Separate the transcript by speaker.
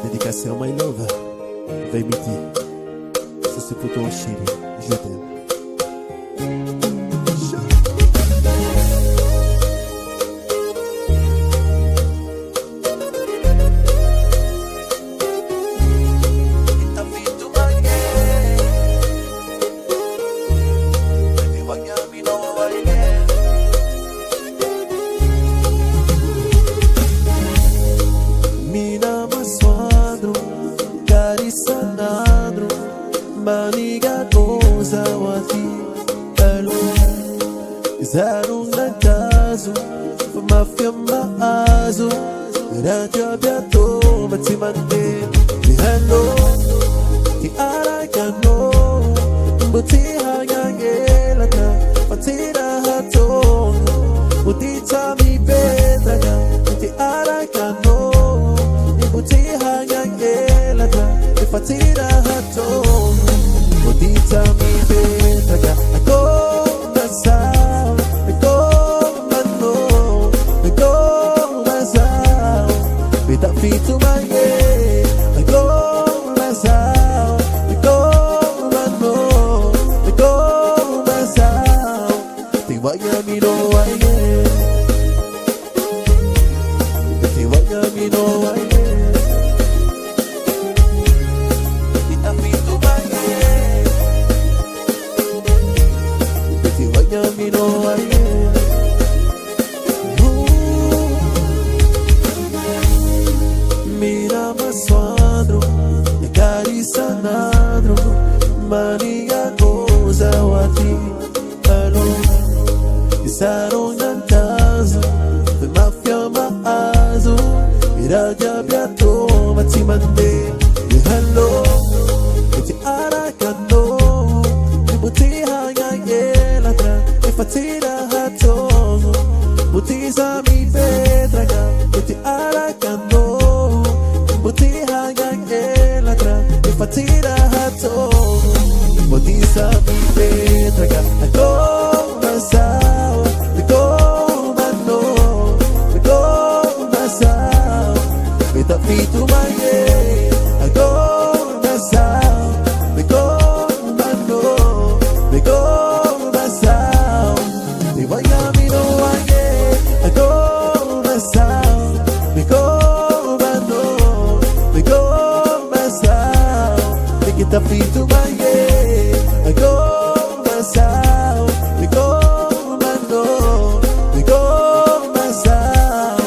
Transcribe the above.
Speaker 1: Dédicace my love, Baby T. Ça c'est pour toi chérie, je t'aime.
Speaker 2: Manigadosa wati alo Zarung na kazo Mafia maazo Radya biato Matsimande Hello Ti aray ka no Buti hangangela Matira hatong Buti tami betraga Ti aray ka no Buti hangangela Fatira hatong Tell me better, I go myself, I go mano, I go myself, with that feet to my head, I go myself, I go mano, I go myself, think what you mean, oh I get, think what you mean, oh I get. Me know I am. Mira más suadro, e carissa nadro, maniga cosa wati, allora, e sarò in casa, per mafia maazo, mira già piatto, ma ti mande, e hello, e ti aracano, e butti hangayela tra. Fatira hatong Buti sa mi petraga Buti arakano Buti hanggang elatra Fatira hatong Buti sa mi petraga Ako masaw Ako mano Ako masaw Bita pito maye Ako masaw Ako mano Ako Tapi tu baye, I go myself, we go mano, we go myself.